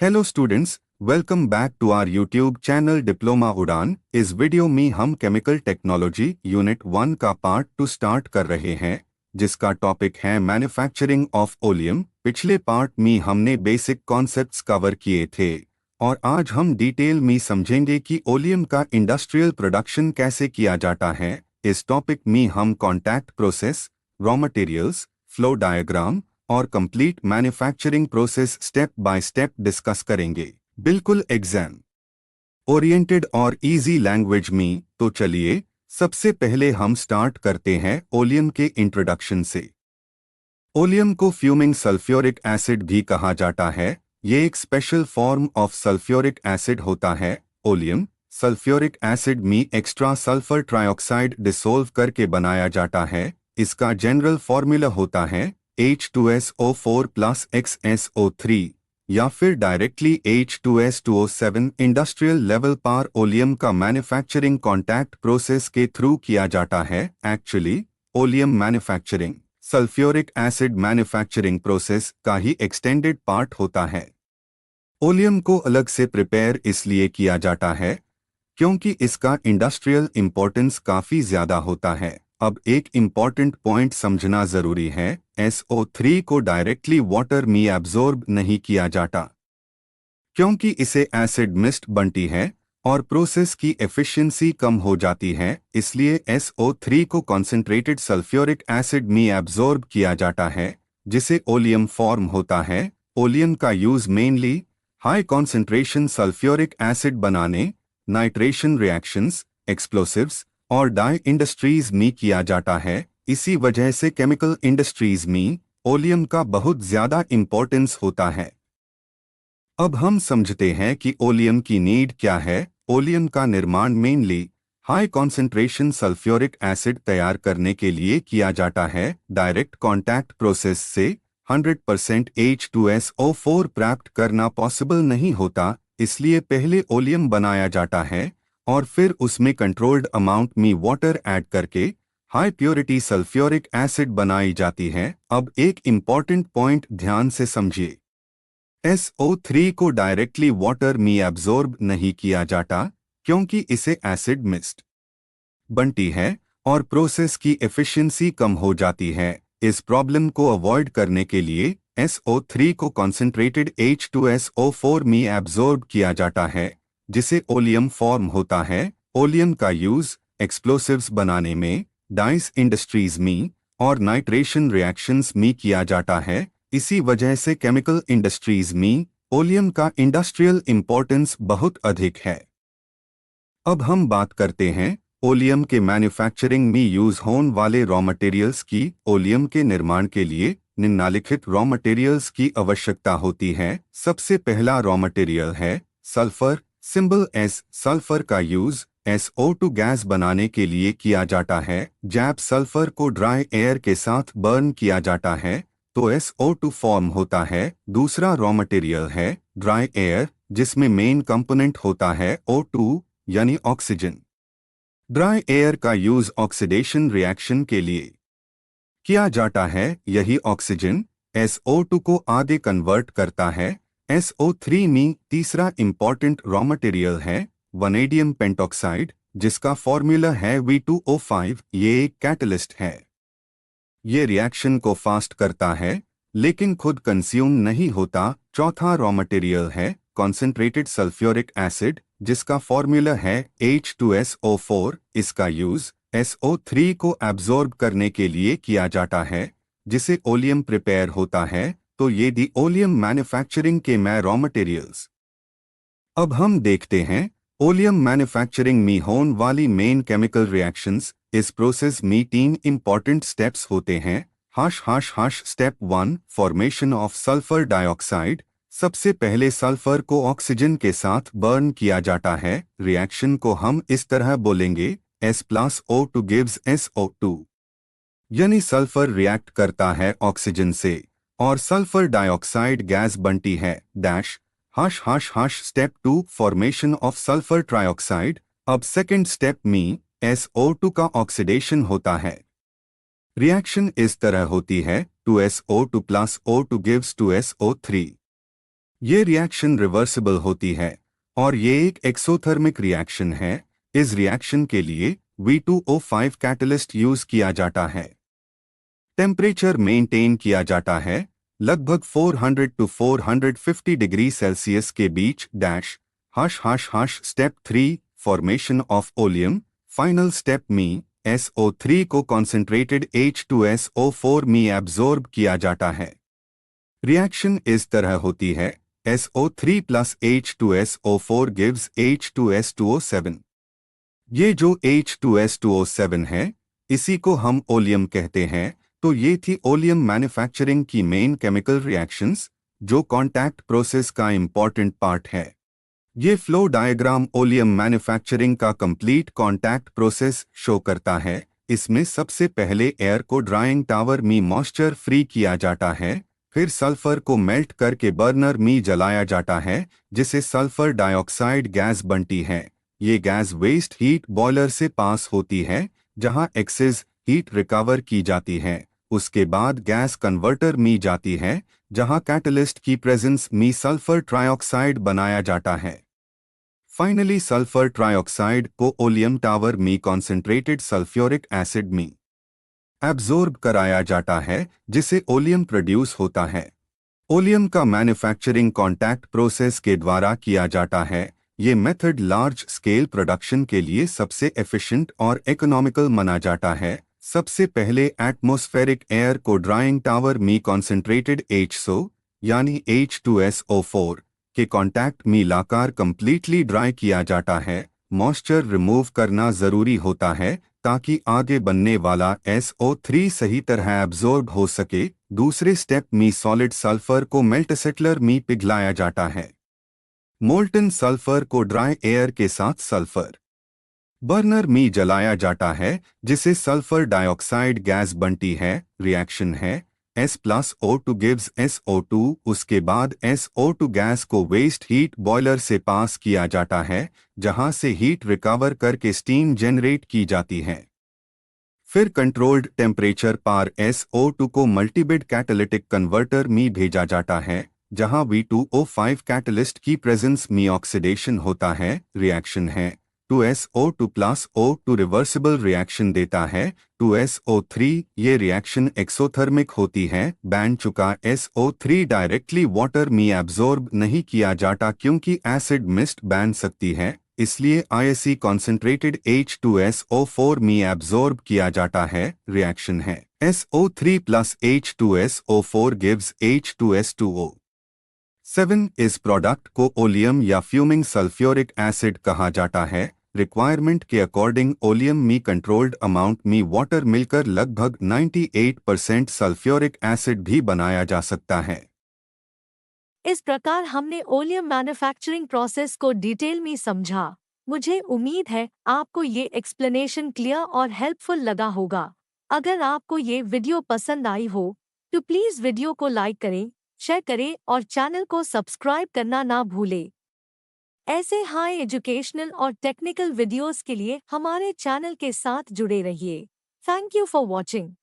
Hello students, welcome back to our YouTube channel diploma Udaan. इस video में हम chemical technology unit 1 का part 2 start कर रहे हैं, जिसका टॉपिक है मैन्युफैक्चरिंग ऑफ ओलियम। पिछले पार्ट में हमने बेसिक कॉन्सेप्ट्स कवर किए थे और आज हम डिटेल में समझेंगे कि ओलियम का इंडस्ट्रियल प्रोडक्शन कैसे किया जाता है। इस टॉपिक में हम contact process, raw materials, flow diagram और complete manufacturing process step by step discuss करेंगे, बिल्कुल एग्जाम ओरिएंटेड और इजी लैंग्वेज में। तो चलिए सबसे पहले हम स्टार्ट करते हैं ओलियम के इंट्रोडक्शन से। ओलियम को फ्यूमिंग सल्फ्यूरिक एसिड भी कहा जाता है। ये एक special form of sulphuric acid होता है। ओलियम सल्फ्यूरिक एसिड में एक्स्ट्रा सल्फर ट्राइऑक्साइड डिसोल्व करके बनाया जाता है। इसका जनरल फॉर्मूला होता है H2SO4 प्लस XSO3 या फिर डायरेक्टली H2S2O7। इंडस्ट्रियल लेवल पर ओलियम का मैन्युफैक्चरिंग कॉन्टैक्ट प्रोसेस के थ्रू किया जाता है। Actually oleum manufacturing sulphuric acid manufacturing process का ही एक्सटेंडेड पार्ट होता है। ओलियम को अलग से प्रिपेयर इसलिए किया जाता है क्योंकि इसका इंडस्ट्रियल इंपॉर्टेंस काफ़ी ज़्यादा होता है। अब एक इम्पॉर्टेंट पॉइंट समझना ज़रूरी है, SO3 को डायरेक्टली वाटर में एब्जॉर्ब नहीं किया जाता क्योंकि इसे एसिड मिस्ट बनती है और प्रोसेस की एफिशिएंसी कम हो जाती है। इसलिए SO3 को कॉन्सेंट्रेटेड सल्फ्यूरिक एसिड में एब्जॉर्ब किया जाता है, जिसे ओलियम फॉर्म होता है। ओलियम का use mainly high concentration sulphuric acid बनाने, नाइट्रेशन रिएक्शंस, एक्सप्लोसिव्स और डाई इंडस्ट्रीज में किया जाता है। इसी वजह से केमिकल इंडस्ट्रीज में ओलियम का बहुत ज्यादा इंपॉर्टेंस होता है। अब हम समझते हैं कि ओलियम की नीड क्या है। ओलियम का निर्माण mainly high concentration sulphuric acid तैयार करने के लिए किया जाता है। डायरेक्ट कॉन्टैक्ट प्रोसेस से 100% H2SO4 प्राप्त करना पॉसिबल नहीं होता, इसलिए पहले ओलियम बनाया जाता है और फिर उसमें कंट्रोल्ड अमाउंट में वाटर ऐड करके हाई प्योरिटी सल्फ्यूरिक एसिड बनाई जाती है। अब एक इम्पॉर्टेंट पॉइंट ध्यान से समझिए, SO3 को डायरेक्टली वाटर में एब्जॉर्ब नहीं किया जाता क्योंकि इसे एसिड मिस्ट बनती है और प्रोसेस की एफिशिएंसी कम हो जाती है। इस प्रॉब्लम को अवॉइड करने के लिए SO3 को कॉन्सेंट्रेटेड H2SO4 में एब्जॉर्ब किया जाता है, जिसे ओलियम फॉर्म होता है। ओलियम का यूज एक्सप्लोसिव्स बनाने में, डाइस इंडस्ट्रीज में और नाइट्रेशन रिएक्शंस में किया जाता है। इसी वजह से केमिकल इंडस्ट्रीज में ओलियम का इंडस्ट्रियल इंपॉर्टेंस बहुत अधिक है। अब हम बात करते हैं ओलियम के मैन्युफैक्चरिंग में यूज होने वाले रॉ मटेरियल्स की। ओलियम के निर्माण के लिए निम्नलिखित रॉ मटेरियल्स की आवश्यकता होती है। सबसे पहला रॉ मटेरियल है सल्फर, सिंबल S। सल्फर का यूज SO2 गैस बनाने के लिए किया जाता है। जब सल्फर को ड्राई एयर के साथ बर्न किया जाता है तो SO2 फॉर्म होता है। दूसरा रॉ मटेरियल है ड्राई एयर, जिसमें मेन कंपोनेंट होता है O2 यानी ऑक्सीजन। ड्राई एयर का यूज ऑक्सीडेशन रिएक्शन के लिए किया जाता है। यही ऑक्सीजन SO2 को आगे कन्वर्ट करता है SO3 में। तीसरा इंपॉर्टेंट रॉ मटेरियल है वनेडियम पेंटॉक्साइड, जिसका फॉर्मूला है V2O5। ये एक कैटलिस्ट है। ये रिएक्शन को फास्ट करता है लेकिन खुद कंज्यूम नहीं होता। चौथा रॉ मटेरियल है कॉन्सेंट्रेटेड सल्फ्यूरिक एसिड, जिसका फॉर्मूला है H2SO4। इसका यूज SO3 को एब्जॉर्ब करने के लिए किया जाता है, जिसे ओलियम प्रिपेयर होता है। तो ये दी ओलियम मैन्युफैक्चरिंग के रॉ मटेरियल्स। अब हम देखते हैं ओलियम मैन्युफैक्चरिंग में होने वाली मेन केमिकल रिएक्शंस। इस प्रोसेस में 3 इंपॉर्टेंट स्टेप्स होते हैं। Step 1 formation of sulphur dioxide. सबसे पहले सल्फर को ऑक्सीजन के साथ बर्न किया जाता है। रिएक्शन को हम इस तरह बोलेंगे S+O2 गिव्स SO2, यानी सल्फर रिएक्ट करता है ऑक्सीजन से और सल्फर डाइऑक्साइड गैस बनती है। Step 2 formation of sulphur trioxide. अब सेकेंड स्टेप में SO2 का ऑक्सीडेशन होता है। रिएक्शन इस तरह होती है 2SO2 plus O2 gives 2SO3। ये रिएक्शन रिवर्सिबल होती है और ये एक एक्सोथर्मिक रिएक्शन है। इस रिएक्शन के लिए V2O5 कैटलिस्ट यूज किया जाता है। टेम्परेचर मेंटेन किया जाता है लगभग 400 टू 450 डिग्री सेल्सियस के बीच। Dash hash hash hash step 3 formation of oleum. Final step में SO3 को कॉन्सेंट्रेटेड H2SO4 में एब्जॉर्ब किया जाता है। रिएक्शन इस तरह होती है SO3 plus H2SO4 gives H2S2O7। ये जो H2S2O7 है इसी को हम ओलियम कहते हैं। तो ये थी ओलियम मैन्युफैक्चरिंग की मेन केमिकल रिएक्शंस जो कॉन्टैक्ट प्रोसेस का इंपॉर्टेंट पार्ट है। ये फ्लो डायग्राम ओलियम मैन्युफैक्चरिंग का कंप्लीट कॉन्टैक्ट प्रोसेस शो करता है। इसमें सबसे पहले एयर को ड्राइंग टावर में मॉइस्चर फ्री किया जाता है, फिर सल्फर को मेल्ट करके बर्नर में जलाया जाता है जिसे सल्फर डाइऑक्साइड गैस बनती है। ये गैस वेस्ट हीट बॉयलर से पास होती है जहां एक्सेस हीट रिकवर की जाती है। उसके बाद गैस कन्वर्टर में जाती है जहां कैटलिस्ट की प्रेजेंस में सल्फर ट्राइऑक्साइड बनाया जाता है। फाइनली सल्फर ट्राइऑक्साइड को ओलियम टावर में कॉन्सेंट्रेटेड सल्फ्यूरिक एसिड में एब्जॉर्ब कराया जाता है जिसे ओलियम प्रोड्यूस होता है। ओलियम का मैन्युफैक्चरिंग कॉन्टैक्ट प्रोसेस के द्वारा किया जाता है। ये मेथड लार्ज स्केल प्रोडक्शन के लिए सबसे एफिशिएंट और इकोनॉमिकल माना जाता है। सबसे पहले एटमॉस्फेरिक एयर को ड्राइंग टावर में कॉन्सेंट्रेटेड HSO यानी H2SO4 के कॉन्टैक्ट में लाकर कंप्लीटली ड्राई किया जाता है। मॉइस्चर रिमूव करना जरूरी होता है ताकि आगे बनने वाला SO3 सही तरह एब्जॉर्ब हो सके। दूसरे स्टेप में सॉलिड सल्फर को मेल्ट सेटलर में पिघलाया जाता है। मोल्टन सल्फर को ड्राई एयर के साथ सल्फर बर्नर में जलाया जाता है जिसे सल्फर डाइऑक्साइड गैस बनती है। रिएक्शन है S plus O2 gives SO2। उसके बाद SO2 गैस को वेस्ट हीट बॉयलर से पास किया जाता है जहां से हीट रिकवर करके स्टीम जनरेट की जाती है। फिर कंट्रोल्ड टेम्परेचर पर SO2 को मल्टीबिड कैटालिटिक कन्वर्टर में भेजा जाता है जहां V2O5 कैटलिस्ट की प्रेजेंस में ऑक्सीडेशन होता है। रिएक्शन है 2SO2 plus O2 reversible reaction देता है 2SO3। ये रिएक्शन एक्सोथर्मिक होती है। बैन चुका SO3 डायरेक्टली वाटर में एब्जॉर्ब नहीं किया जाता क्योंकि एसिड मिस्ट बैन सकती है, इसलिए ISE कॉन्सेंट्रेटेड H2SO4 में एब्जॉर्ब किया जाता है। रिएक्शन है SO3 plus H2SO4 gives H2S2O7। इस प्रोडक्ट को ओलियम या फ्यूमिंग सल्फ्यूरिक एसिड कहा जाता है। रिक्वायरमेंट के अकॉर्डिंग ओलियम में कंट्रोल्ड अमाउंट में वाटर मिलकर लगभग 98% सल्फ्यूरिक एसिड भी बनाया जा सकता है। इस प्रकार हमने ओलियम मैन्युफैक्चरिंग प्रोसेस को डिटेल में समझा। मुझे उम्मीद है आपको ये एक्सप्लेनेशन क्लियर और हेल्पफुल लगा होगा। अगर आपको ये वीडियो पसंद आई हो तो प्लीज़ वीडियो को लाइक करें, शेयर करें और चैनल को सब्सक्राइब करना ना भूलें। ऐसे हाई एजुकेशनल और टेक्निकल वीडियोस के लिए हमारे चैनल के साथ जुड़े रहिए। Thank you for watching.